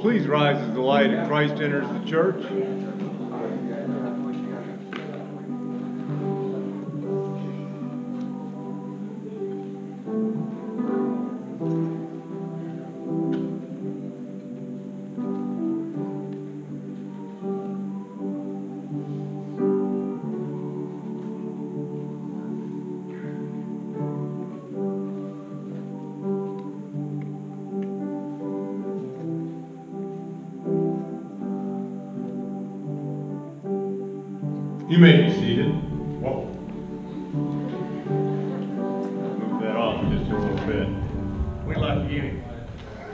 Please rise as the light of Christ enters the church. You may be seated. Whoa. Move that off just a little bit. We love you.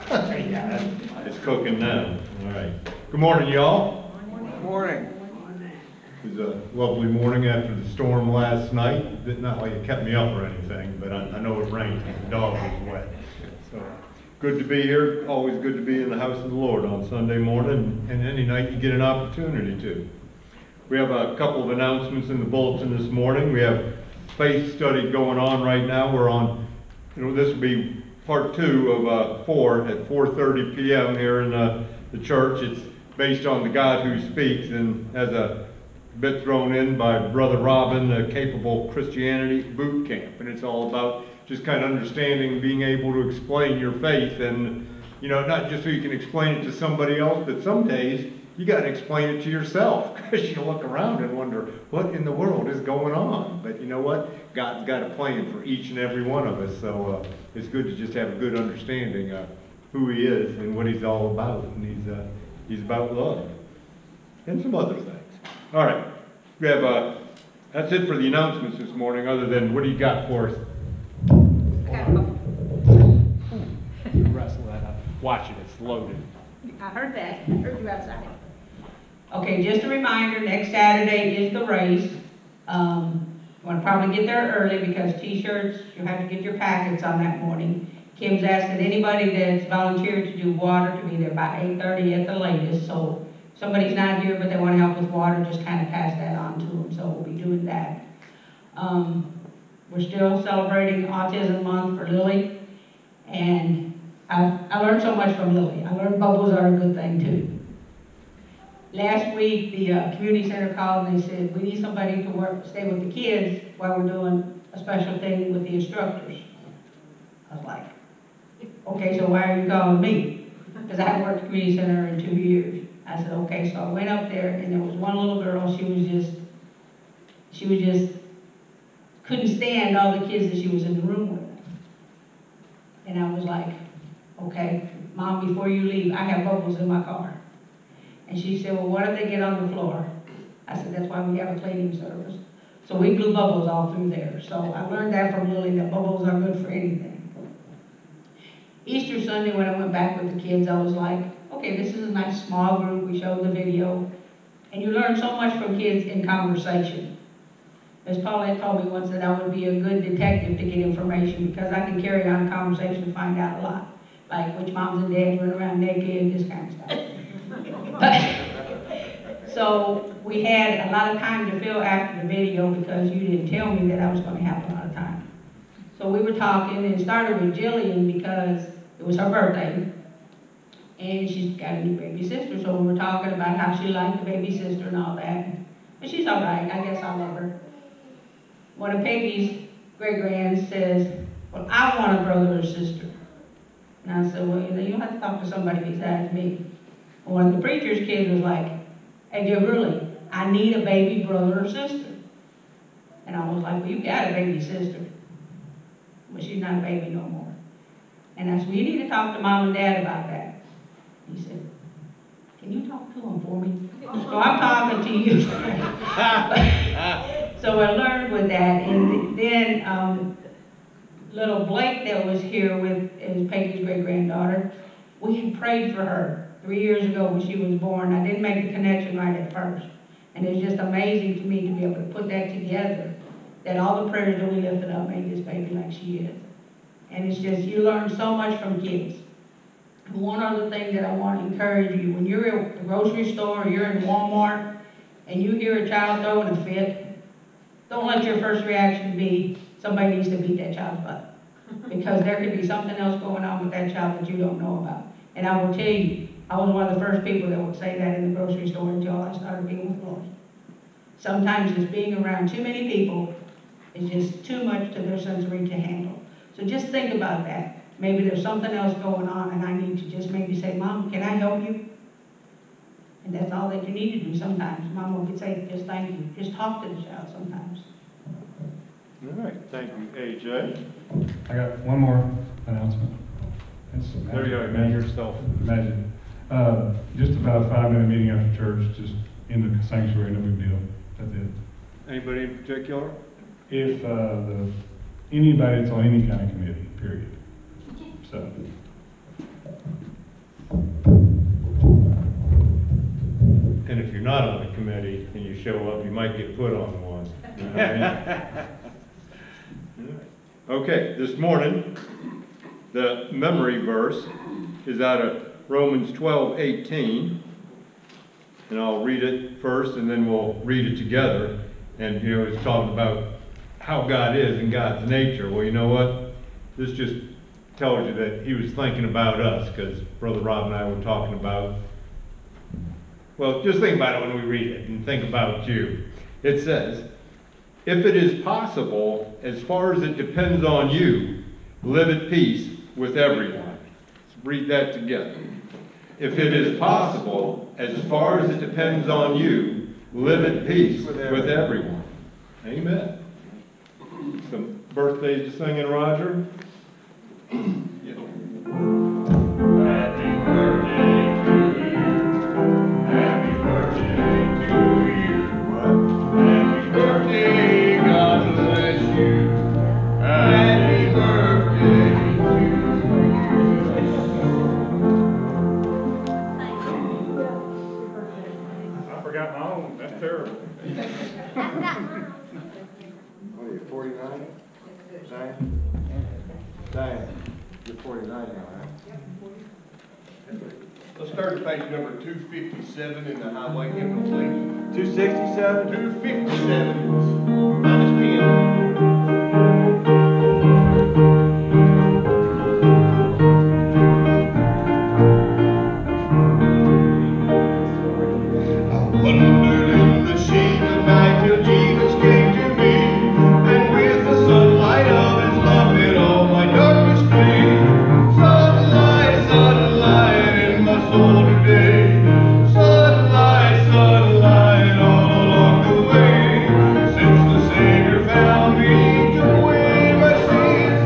Yeah, it's cooking now. All right. Good morning, y'all. Good morning. It was a lovely morning after the storm last night. Not like it kept me up or anything, but I know it rained and the dog was wet. So good to be here. Always good to be in the house of the Lord on Sunday morning, and any night you get an opportunity to. We have a couple of announcements in the bulletin this morning. We have faith study going on right now. We're on, this will be part 2 of 4 at 4:30 p.m. here in the church. It's based on the God Who Speaks, and has a bit thrown in by Brother Robin, the Capable Christianity Boot Camp. And it's all about just kind of understanding, being able to explain your faith, and not just so you can explain it to somebody else, but some days you got to explain it to yourself, because you look around and wonder, what in the world is going on? But you know what? God's got a plan for each and every one of us, so it's good to just have a good understanding of who He is and what He's all about. And He's about love and some other things. All right, we have that's it for the announcements this morning. Other than, what do you got for us? You wrestle that up. Watch it. It's loaded. I heard that. I heard you outside. Okay, just a reminder, next Saturday is the race. You want to probably get there early, because t-shirts, you have to get your packets on that morning. Kim's asked that anybody that's volunteered to do water to be there by 8:30 at the latest. So if somebody's not here but they want to help with water, just kind of pass that on to them. So we'll be doing that. We're still celebrating Autism Month for Lily. And I learned so much from Lily. I learned bubbles are a good thing too. Last week, the community center called and they said, we need somebody to stay with the kids while we're doing a special thing with the instructors. I was like, okay, so why are you calling me? Because I haven't worked at the community center in 2 years. I said, okay, so I went up there, and there was one little girl, she was just, couldn't stand all the kids that she was in the room with. And I was like, okay, Mom, before you leave, I have bubbles in my car. And she said, well, what if they get on the floor? I said, that's why we have a cleaning service. So we glue bubbles all through there. So I learned that from Lily, that bubbles are good for anything. Easter Sunday, when I went back with the kids, I was like, okay, this is a nice small group. We showed the video. And you learn so much from kids in conversation. As Paulette told me once, that I would be a good detective to get information, because I can carry on a conversation and find out a lot. Like which moms and dads run around naked, this kind of stuff. So we had a lot of time to fill after the video, because you didn't tell me that I was going to have a lot of time. So we were talking, and it started with Jillian because it was her birthday. And she's got a new baby sister, so we were talking about how she liked the baby sister and all that. But she's all right, I guess I love her. One of Peggy's great-grands says, well, I want a brother or sister. And I said, well, you don't have to talk to somebody besides me. And one of the preacher's kids was like, hey, Joe Gurley, I need a baby brother or sister. And I was like, well, you got a baby sister. But she's not a baby no more. And I said, well, you need to talk to Mom and Dad about that. He said, can you talk to them for me? So I'm talking to you. So I learned with that. And then little Blake that was here with is Peggy's great-granddaughter. We had prayed for her 3 years ago when she was born. I didn't make the connection right at first. And it's just amazing to me to be able to put that together, that all the prayers that we lifted up made this baby like she is. And it's just, you learn so much from kids. One other thing that I want to encourage you, when you're at the grocery store or you're in Walmart and you hear a child throwing a fit, don't let your first reaction be, somebody needs to beat that child's butt. Because there could be something else going on with that child that you don't know about. And I will tell you, I was one of the first people that would say that in the grocery store until I started being with Lord. Sometimes just being around too many people is just too much to their sensory to handle. So just think about that. Maybe there's something else going on and I need to just maybe say, Mom, can I help you? And that's all that you need to do sometimes. Mom will say, just thank you. Just talk to the child sometimes. All right, thank you, AJ. I got one more announcement. There you go, man, yourself. Imagine. Just about a 5-minute meeting after church, just in the sanctuary, no big deal. That's it. Anybody in particular? If anybody that's on any kind of committee, period. So. And if you're not on the committee and you show up, you might get put on one. You know what I mean? Okay, this morning, the memory verse is out of Romans 12:18. And I'll read it first and then we'll read it together. And you know, it's talking about how God is and God's nature. Well, you know what? This just tells you that he was thinking about us, because Brother Rob and I were talking about, well, just think about it when we read it and think about you. It says, if it is possible, as far as it depends on you, live at peace with everyone. Let's read that together. If it is possible, as far as it depends on you, live at peace with everyone. Amen. Some birthdays to sing in, Roger. Happy birthday to you. Happy birthday to you. Happy birthday, God bless you. Happy birthday to you. I forgot my own, that's terrible. What are you, 49? Diane? Diane, you're 49 now, right? Let's start at page number 257 in the highway hymnal, please. 267? 257, minus 10. Wondered in the shade of night till Jesus came to me, and with the sunlight of his love made all my darkness flee. Sunlight, sunlight in my soul today. Sunlight, sunlight all along the way. Since the Savior found me, took away my sins,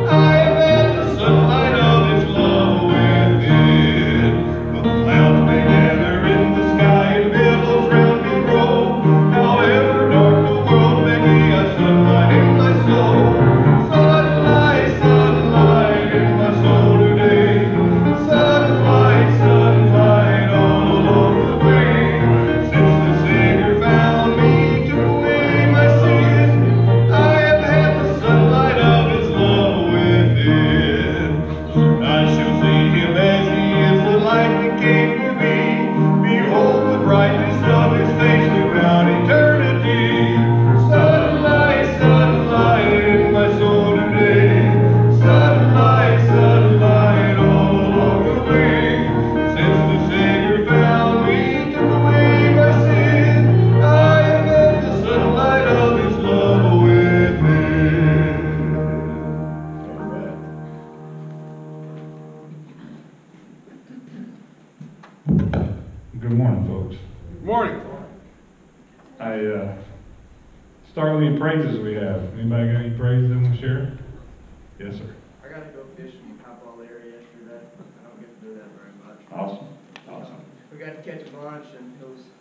I have had the sunlight of his love within. The clouds may gather in the sky and billows round me roll. However dark the world may be, I sunlight in my soul. Sunlight, sunlight in my soul today. Sunlight, sunlight all along the way. Since the Savior found me, took away my sin, I have had the sunlight of his love within. Soon I shall see him as he is, the light that came to me. Behold the brightness of his face throughout eternity. Sunlight, sunlight in my soul today. Sunlight, sunlight all along the way. Since the Savior found me, took away my sin, I have had the sunlight of his love within. Good morning, folks. Morning. I start with any praises we have. Anybody got any praises they want to share? Yes, sir. I got to go fishing in the High Ball area yesterday. I don't get to do that very much. Awesome. Awesome. We got to catch a bunch, and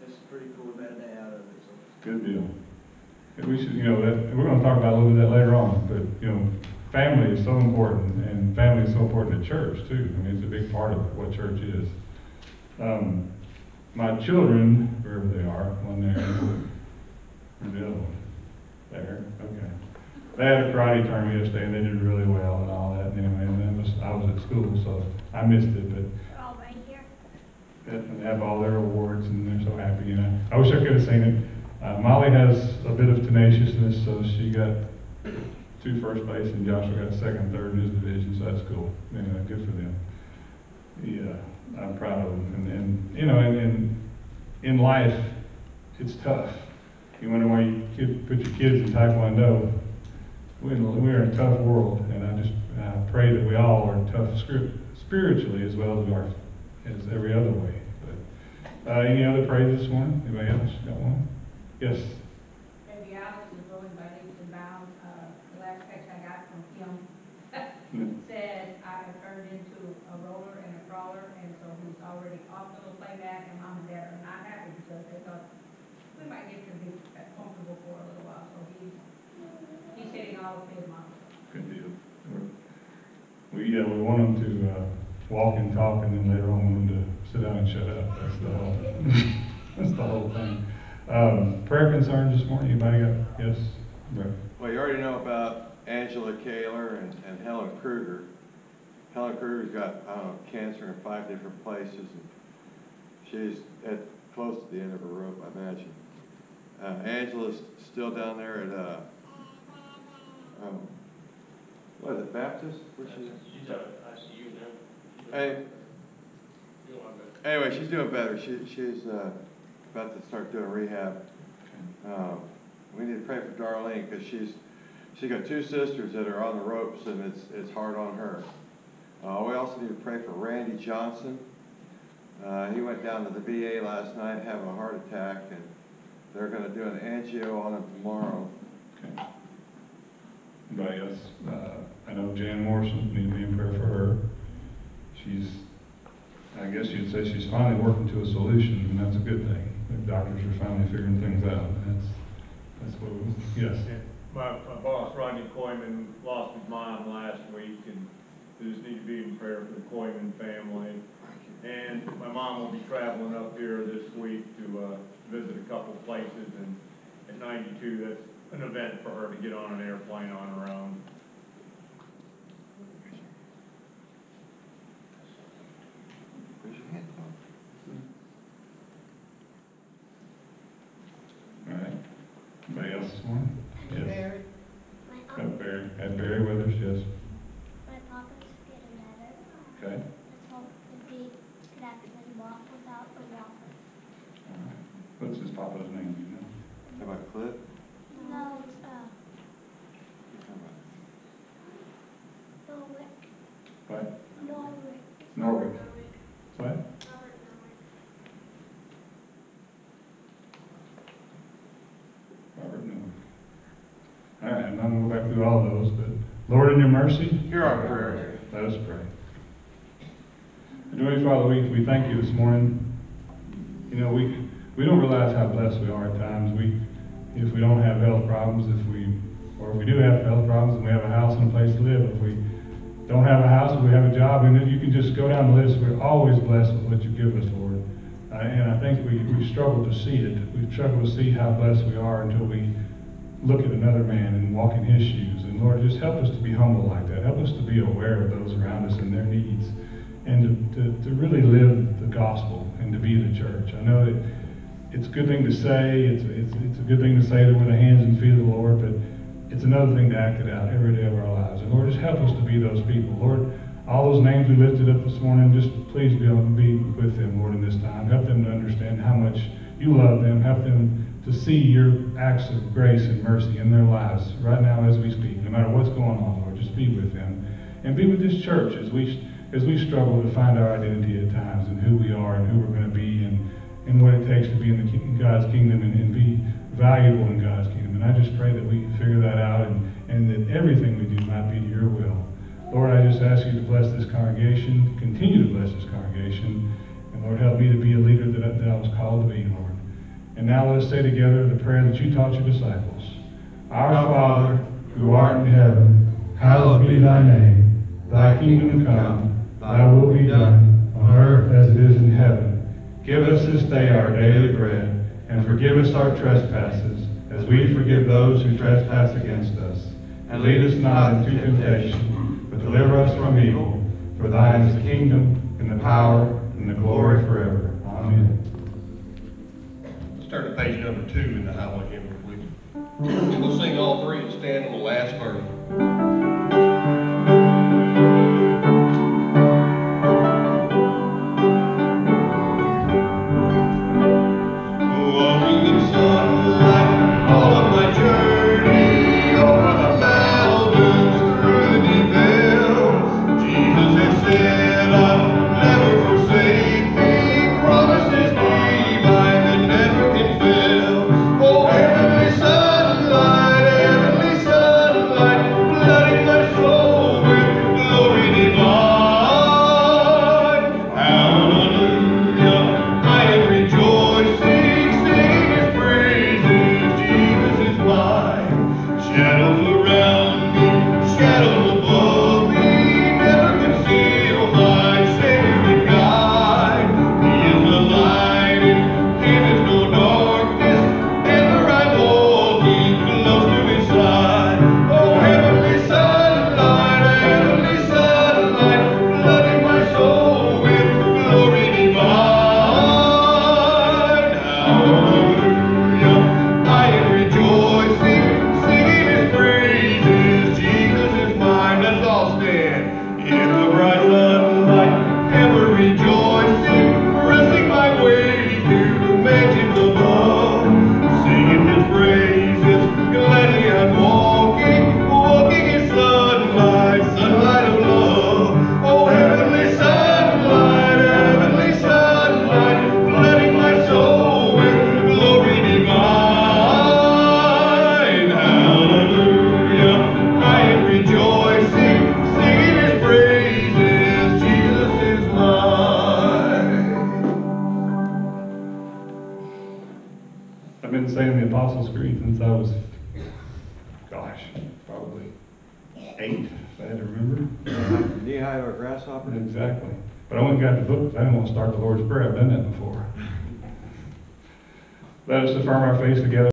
it's pretty cool. We had a day out of it. So. Good deal. And we should, that, we're going to talk about a little bit of that later on, but, family is so important, and family is so important to church too. I mean, it's a big part of what church is. My children, wherever they are, one there, and the other one, there, okay. They had a karate tournament yesterday, and they did really well and all that. Anyway, and I was at school, so I missed it, but All right here. they have all their awards, and they're so happy. You know, I wish I could have seen it. Molly has a bit of tenaciousness, so she got 2 first place, and Joshua got 2nd, 3rd in his division, so that's cool. Anyway, good for them. Yeah, I'm proud of them. And you know, in life, it's tough. You wonder why you put your kids in Taekwondo. We're in a tough world, and I pray that we all are tough spiritually as well as we are as every other way. But any other praise this morning? Anybody else got one? Yes. Baby Alex is going by leaps and bounds. The last text I got from him said, I have turned into a roller and a crawler, and so he's already off the little playmat, and mom and dad are not happy because they thought we might get to be comfortable for a little while. So he's hitting all of his marks. Good deal. We want them to walk and talk, and then later on want them to sit down and shut up. That's the whole. That's the whole thing. Prayer concerns this morning. Anybody got? Yes. Right. Well, you already know about Angela Kaler and Helen Kruger. Helen Kruger's got, I don't know, cancer in 5 different places, and she's close to the end of her rope, I imagine. Angela's still down there at, what is it, Baptist? Where's she? She's out at ICU now. Hey. Anyway, she's doing better. She's about to start doing rehab. We need to pray for Darlene because she's got 2 sisters that are on the ropes, and it's hard on her. We also need to pray for Randy Johnson. He went down to the VA last night having a heart attack, and they're going to do an angio on him tomorrow. Okay. Anybody else? I know Jan Morrison, need to be in prayer for her. I guess you'd say she's finally working to a solution, and that's a good thing. The doctors are finally figuring things out. That's what yes. My boss, Rodney Coyman, lost his mom last week, and we just need to be in prayer for the Coyman family. And my mom will be traveling up here this week to visit a couple places, and at 92, that's an event for her to get on an airplane on her own. Raise your hand, Tom. All right. Anybody else this morning? Yes. Barry. Had Barry with us, yes. My papa's getting better. Okay. Let's hope that he could actually walk without the walker. All right. What's his papa's name, do you know? How about Cliff? No, it's How about- Norwick. What? Norwick. Norwick. What? Robert Norwick. Robert Norwick. All right, I'm not going to go back through all those, but Lord, in your mercy, Hear our prayer. let us pray. Heavenly Father, we thank you this morning. You know, we don't realize how blessed we are at times. If we don't have health problems, if we do have health problems and we have a house and a place to live, if we don't have a house, if we have a job, and then you can just go down the list. We're always blessed with what you give us, Lord. And I think we struggle to see it. We struggle to see how blessed we are until we look at another man and walk in his shoes. And Lord, just help us to be humble like that. Help us to be aware of those around us and their needs, and to really live the gospel and to be the church. I know that it's a good thing to say. It's a good thing to say that we're the hands and feet of the Lord, but it's another thing to act it out every day of our lives. And Lord, just help us to be those people. Lord, all those names we lifted up this morning, just please be able to be with them, Lord, in this time. Help them to understand how much you love them. Help them to see your acts of grace and mercy in their lives right now as we speak. No matter what's going on, Lord, just be with them. And be with this church as we struggle to find our identity at times and who we are and who we're going to be and what it takes to be in God's kingdom and be valuable in God's kingdom. And I just pray that we figure that out and that everything we do might be to your will. Lord, I just ask you to bless this congregation, continue to bless this congregation, and Lord, help me to be a leader that I was called to be, Lord. And now let us say together the prayer that you taught your disciples. Our Father, who art in heaven, hallowed be be thy name, thy kingdom come, thy will be done, on earth as it is in heaven. Give us this day our daily bread, and forgive us our trespasses, as we forgive those who trespass against us. And lead us not into temptation, but deliver us from evil. For thine is the kingdom, and the power, and the glory forever. Amen. Let's turn to page number 2 in the Highway Hymn, please. We'll sing all three and stand on the last verse. Walking in sunlight, all of my journey, over the mountains, through the deep hills. Jesus has said, I'll never forsake thee, promises divine that never can fail. Oh, heavenly sunlight, flooding my soul with glory divine. Hallelujah, I am rejoicing, singing his praises, Jesus is mine. Shadows around me, shadows above me, never conceal my Savior and guide. He is the light, in him is no darkness, ever I'm walking close to his side. Oh, heavenly sunlight, flooding my soul with glory divine. Hallelujah, I am rejoicing, singing his praises, Jesus is mine. Let's all stand. In the bright sunlight, ever rejoicing, pressing my way to mansions above, singing his praises, gladly I'm walking in sunlight, sunlight of love. Oh, heavenly sunlight, flooding my soul with glory divine. Hallelujah, I am rejoicing, singing his praises, Jesus is mine. I've been saying the Apostles' Creed since I was, gosh, probably 8, if I had to remember. Knee-high or grasshopper? Exactly. But I went and got the book, 'cause I didn't want to start the Lord's Prayer. I've done that before. Let us affirm our faith together.